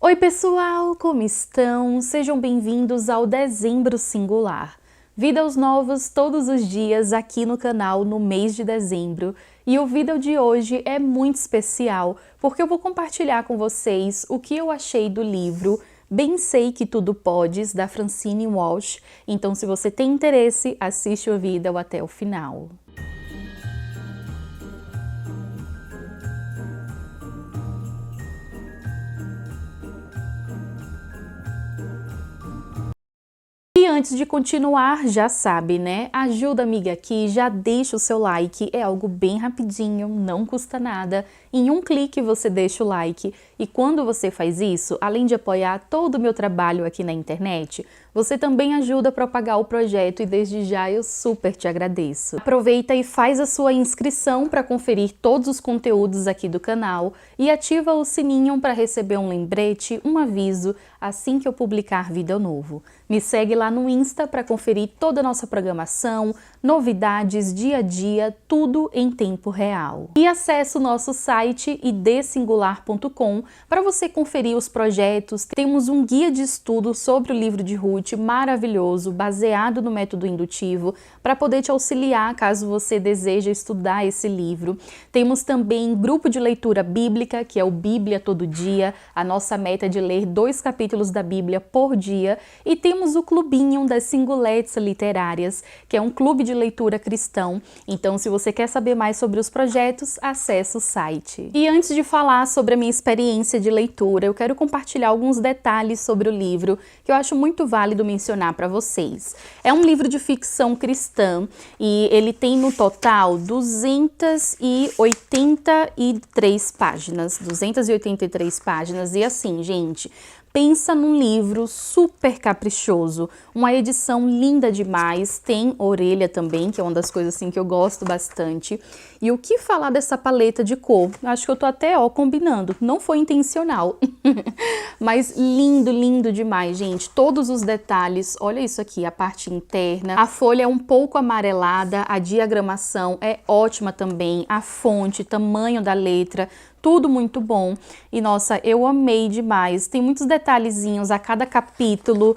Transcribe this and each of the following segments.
Oi pessoal, como estão? Sejam bem-vindos ao Dezembro Singular. Vídeos novos todos os dias aqui no canal no mês de dezembro. E o vídeo de hoje é muito especial porque eu vou compartilhar com vocês o que eu achei do livro Bem Sei Que Tudo Podes, da Francine Walsh. Então, se você tem interesse, assiste o vídeo até o final. E antes de continuar, já sabe, né? Ajuda a amiga aqui, já deixa o seu like, é algo bem rapidinho, não custa nada. Em um clique você deixa o like e quando você faz isso, além de apoiar todo o meu trabalho aqui na internet, você também ajuda a propagar o projeto e desde já eu super te agradeço. Aproveita e faz a sua inscrição para conferir todos os conteúdos aqui do canal e ativa o sininho para receber um lembrete, um aviso assim que eu publicar vídeo novo. Me segue lá no Insta para conferir toda a nossa programação, novidades, dia a dia, tudo em tempo real. E acesse o nosso site idsingular.com para você conferir os projetos. Temos um guia de estudo sobre o livro de Ruth maravilhoso, baseado no método indutivo, para poder te auxiliar caso você deseje estudar esse livro. Temos também grupo de leitura bíblica, que é o Bíblia Todo Dia, a nossa meta é de ler 2 capítulos da Bíblia por dia, e temos o Clubinho das Singulettes Literárias, que é um clube de leitura cristão. Então, se você quer saber mais sobre os projetos, acesse o site. E antes de falar sobre a minha experiência de leitura, eu quero compartilhar alguns detalhes sobre o livro que eu acho muito válido mencionar para vocês. É um livro de ficção cristã e ele tem no total 283 páginas. 283 páginas e assim, gente, pensa num livro super caprichoso, uma edição linda demais, tem orelha também, que é uma das coisas assim que eu gosto bastante. E o que falar dessa paleta de cor? Acho que eu tô até, combinando, não foi intencional. Mas lindo, lindo demais, gente, todos os detalhes, olha isso aqui, a parte interna, a folha é um pouco amarelada, a diagramação é ótima também, a fonte, tamanho da letra, tudo muito bom. E nossa, eu amei demais. Tem muitos detalhezinhos a cada capítulo,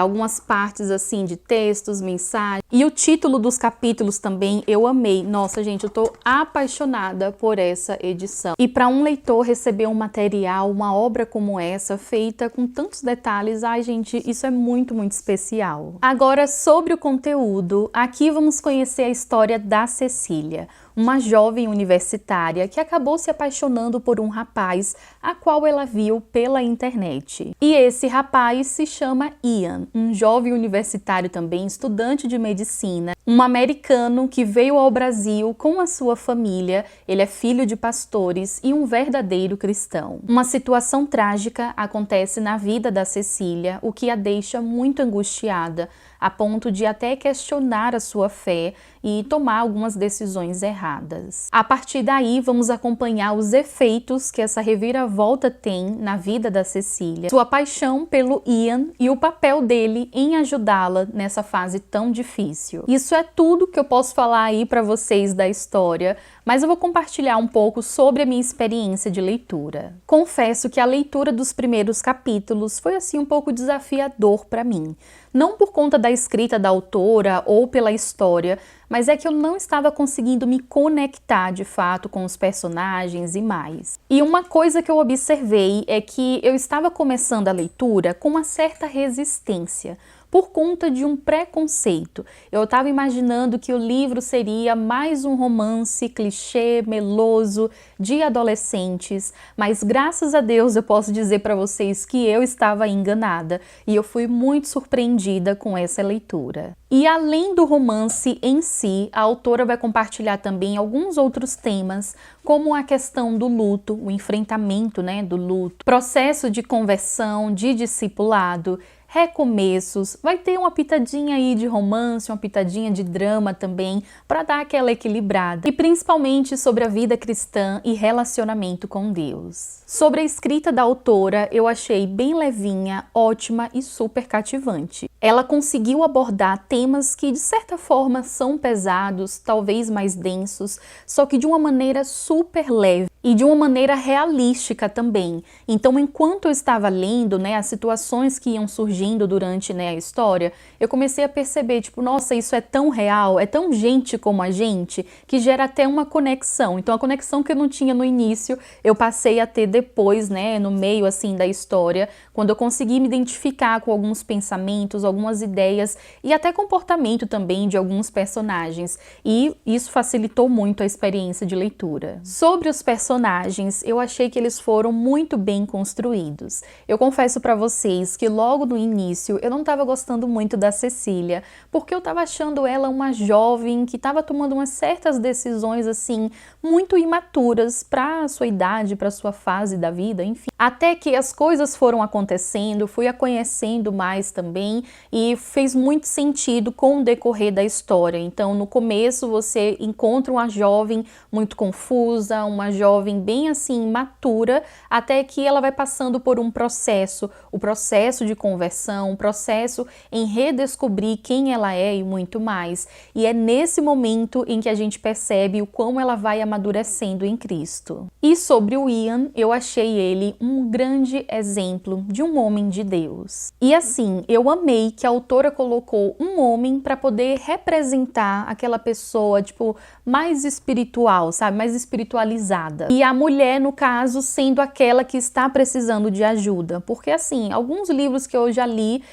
algumas partes assim de textos, mensagens. E o título dos capítulos também eu amei. Nossa, gente, eu tô apaixonada por essa edição. E para um leitor receber um material, uma obra como essa, feita com tantos detalhes, ai gente, isso é muito, muito especial. Agora, sobre o conteúdo, aqui vamos conhecer a história da Cecília, uma jovem universitária que acabou se apaixonando por um rapaz a qual ela viu pela internet. E esse rapaz se chama Ian, um jovem universitário também, estudante de medicina, um americano que veio ao Brasil com a sua família. Ele é filho de pastores e um verdadeiro cristão. Uma situação trágica acontece na vida da Cecília, o que a deixa muito angustiada, a ponto de até questionar a sua fé e tomar algumas decisões erradas. A partir daí, vamos acompanhar os efeitos que essa reviravolta tem na vida da Cecília, sua paixão pelo Ian e o papel dele em ajudá-la nessa fase tão difícil. Isso é tudo que eu posso falar aí para vocês da história, mas eu vou compartilhar um pouco sobre a minha experiência de leitura. Confesso que a leitura dos primeiros capítulos foi assim um pouco desafiador para mim. Não por conta da escrita da autora ou pela história, mas é que eu não estava conseguindo me conectar de fato com os personagens e mais. E uma coisa que eu observei é que eu estava começando a leitura com uma certa resistência, por conta de um preconceito. Eu estava imaginando que o livro seria mais um romance clichê, meloso, de adolescentes, mas graças a Deus eu posso dizer para vocês que eu estava enganada e eu fui muito surpreendida com essa leitura. E além do romance em si, a autora vai compartilhar também alguns outros temas, como a questão do luto, o enfrentamento, do luto, processo de conversão, de discipulado, recomeços, vai ter uma pitadinha aí de romance, uma pitadinha de drama também, para dar aquela equilibrada, e principalmente sobre a vida cristã e relacionamento com Deus. Sobre a escrita da autora, eu achei bem levinha, ótima e super cativante. Ela conseguiu abordar temas que de certa forma são pesados, talvez mais densos, só que de uma maneira super leve. e de uma maneira realística também. Então, enquanto eu estava lendo, né, as situações que iam surgindo durante, né, a história, eu comecei a perceber, tipo, nossa, isso é tão real, é tão gente como a gente, que gera até uma conexão. Então, a conexão que eu não tinha no início, eu passei a ter depois, né, no meio, assim, da história, quando eu consegui me identificar com alguns pensamentos, algumas ideias e até comportamento também de alguns personagens. E isso facilitou muito a experiência de leitura. Sobre os personagens, eu achei que eles foram muito bem construídos. Eu confesso para vocês que logo no início eu não estava gostando muito da Cecília, porque eu estava achando ela uma jovem que estava tomando umas certas decisões assim muito imaturas para a sua idade, para a sua fase da vida, enfim. Até que as coisas foram acontecendo, fui a conhecendo mais também e fez muito sentido com o decorrer da história. Então, no começo você encontra uma jovem muito confusa, uma jovem bem assim matura, até que ela vai passando por um processo, o processo de conversão, um processo em redescobrir quem ela é e muito mais. E é nesse momento em que a gente percebe o quão ela vai amadurecendo em Cristo. E sobre o Ian, eu achei ele um grande exemplo de um homem de Deus. E assim, eu amei que a autora colocou um homem para poder representar aquela pessoa, tipo, mais espiritual, sabe? Mais espiritualizada. E a mulher, no caso, sendo aquela que está precisando de ajuda. Porque, assim, alguns livros que eu já li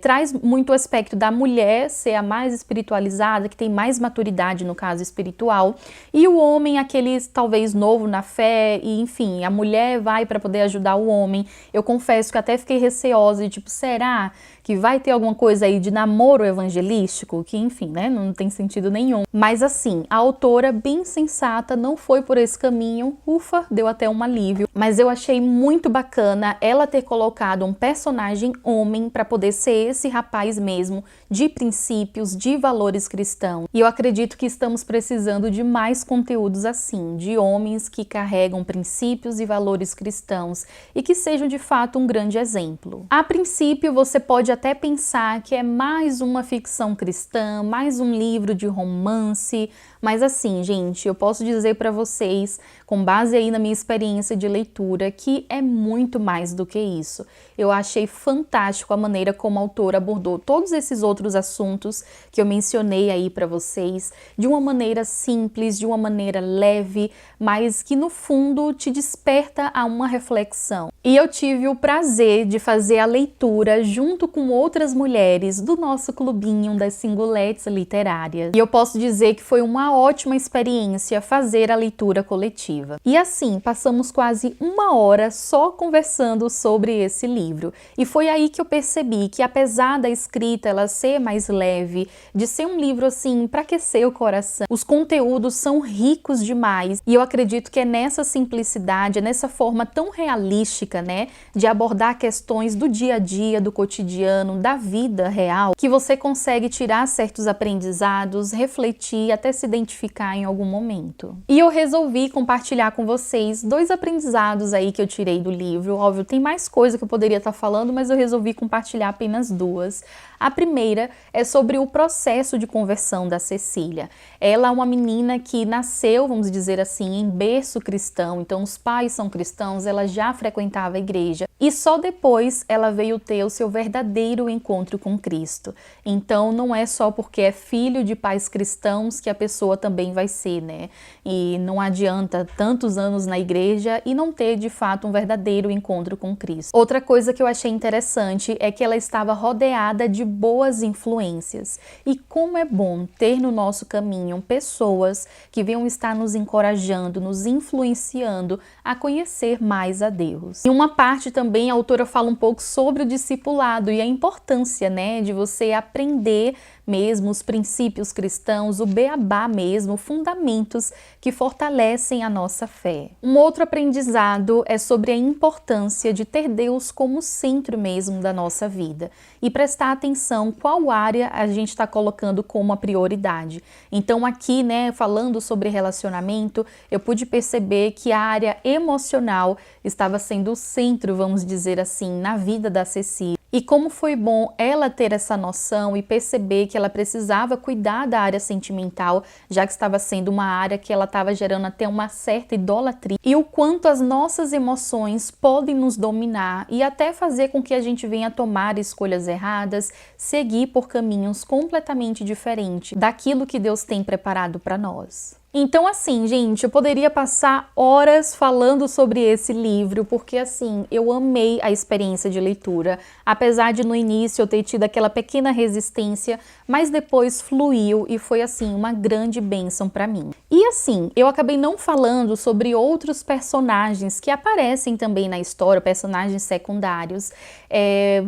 traz muito o aspecto da mulher ser a mais espiritualizada, que tem mais maturidade, no caso, espiritual. E o homem, aquele talvez novo na fé, e enfim, a mulher vai para poder ajudar o homem. Eu confesso que até fiquei receosa de, tipo, será que vai ter alguma coisa aí de namoro evangelístico? Que, enfim, né, não tem sentido nenhum. Mas, assim, a autora, bem sensata, não foi por esse caminho. Ufa, deu até um alívio. Mas eu achei muito bacana ela ter colocado um personagem homem para poder ser esse rapaz mesmo, de princípios, de valores cristãos. E eu acredito que estamos precisando de mais conteúdos assim, de homens que carregam princípios e valores cristãos e que sejam de fato um grande exemplo. A princípio, você pode até pensar que é mais uma ficção cristã, mais um livro de romance, mas assim, gente, eu posso dizer para vocês, com base aí na minha experiência de leitura, que é muito mais do que isso. Eu achei fantástico a maneira como a autora abordou todos esses outros assuntos que eu mencionei aí para vocês, de uma maneira simples, de uma maneira leve, mas que no fundo te desperta a uma reflexão. E eu tive o prazer de fazer a leitura junto com outras mulheres do nosso clubinho das Singulettes Literárias. E eu posso dizer que foi uma ótima experiência fazer a leitura coletiva. E assim, passamos quase uma hora só conversando sobre esse livro. E foi aí que eu percebi que, apesar da escrita ela ser mais leve, de ser um livro assim para aquecer o coração, os conteúdos são ricos demais. E eu acredito que é nessa simplicidade, é nessa forma tão realística, né, de abordar questões do dia a dia, do cotidiano, da vida real, que você consegue tirar certos aprendizados, refletir, até se identificar em algum momento. E eu resolvi compartilhar com vocês 2 aprendizados aí que eu tirei do livro. Óbvio, tem mais coisa que eu poderia estar falando, mas eu resolvi compartilhar apenas 2. A primeira é sobre o processo de conversão da Cecília. Ela é uma menina que nasceu, vamos dizer assim, em berço cristão, então os pais são cristãos, ela já frequentava a igreja e só depois ela veio ter o seu verdadeiro encontro com Cristo. Então não é só porque é filho de pais cristãos que a pessoa também vai ser, né? E não adianta tantos anos na igreja e não ter de fato um verdadeiro encontro com Cristo. Outra coisa que eu achei interessante é que ela estava rodeada de boas influências. E como é bom ter no nosso caminho pessoas que venham estar nos encorajando, nos influenciando a conhecer mais a Deus. Em uma parte também a autora fala um pouco sobre o discipulado e a importância, né, de você aprender mesmo os princípios cristãos, o beabá mesmo, fundamentos que fortalecem a nossa fé. Um outro aprendizado é sobre a importância de ter Deus como centro mesmo da nossa vida e prestar atenção qual área a gente está colocando como a prioridade. Então aqui, né, falando sobre relacionamento, eu pude perceber que a área emocional estava sendo o centro, vamos dizer assim, na vida da Cecília. E como foi bom ela ter essa noção e perceber que ela precisava cuidar da área sentimental, já que estava sendo uma área que ela estava gerando até uma certa idolatria. E o quanto as nossas emoções podem nos dominar e até fazer com que a gente venha tomar escolhas erradas, seguir por caminhos completamente diferentes daquilo que Deus tem preparado para nós. Então, assim, gente, eu poderia passar horas falando sobre esse livro, porque, assim, eu amei a experiência de leitura. Apesar de, no início, eu ter tido aquela pequena resistência, mas depois fluiu e foi, assim, uma grande bênção para mim. E, assim, eu acabei não falando sobre outros personagens que aparecem também na história, personagens secundários,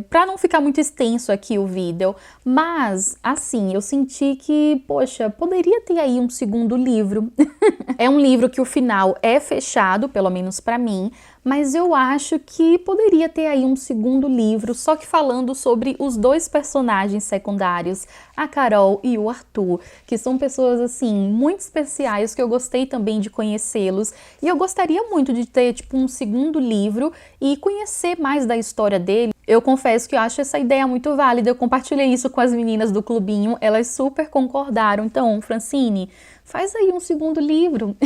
para não ficar muito extenso aqui o vídeo, mas, assim, eu senti que, poxa, poderia ter aí um segundo livro. É um livro que o final é fechado, pelo menos para mim, mas eu acho que poderia ter aí um segundo livro, só que falando sobre os dois personagens secundários, a Carol e o Arthur, que são pessoas, assim, muito especiais, que eu gostei também de conhecê-los, e eu gostaria muito de ter, tipo, um segundo livro e conhecer mais da história dele. Eu confesso que eu acho essa ideia muito válida, eu compartilhei isso com as meninas do clubinho, elas super concordaram. Então, Francine, faz aí um segundo livro,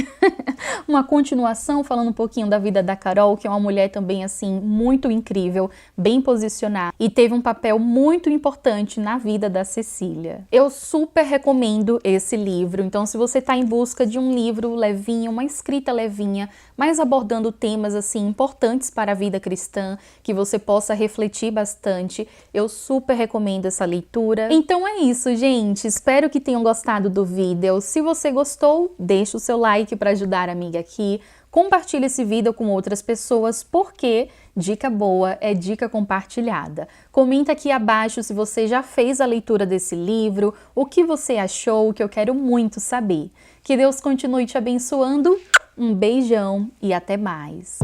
uma continuação falando um pouquinho da vida da Carol, que é uma mulher também, assim, muito incrível, bem posicionada e teve um papel muito importante na vida da Cecília. Eu super recomendo esse livro, então se você está em busca de um livro levinho, uma escrita levinha, mas abordando temas, assim, importantes para a vida cristã, que você possa refletir bastante, eu super recomendo essa leitura. Então é isso, gente, espero que tenham gostado do vídeo. Se você gostou, deixa o seu like para ajudar a amiga aqui, compartilhe esse vídeo com outras pessoas, porque dica boa é dica compartilhada. Comenta aqui abaixo se você já fez a leitura desse livro, o que você achou, que eu quero muito saber. Que Deus continue te abençoando, um beijão e até mais!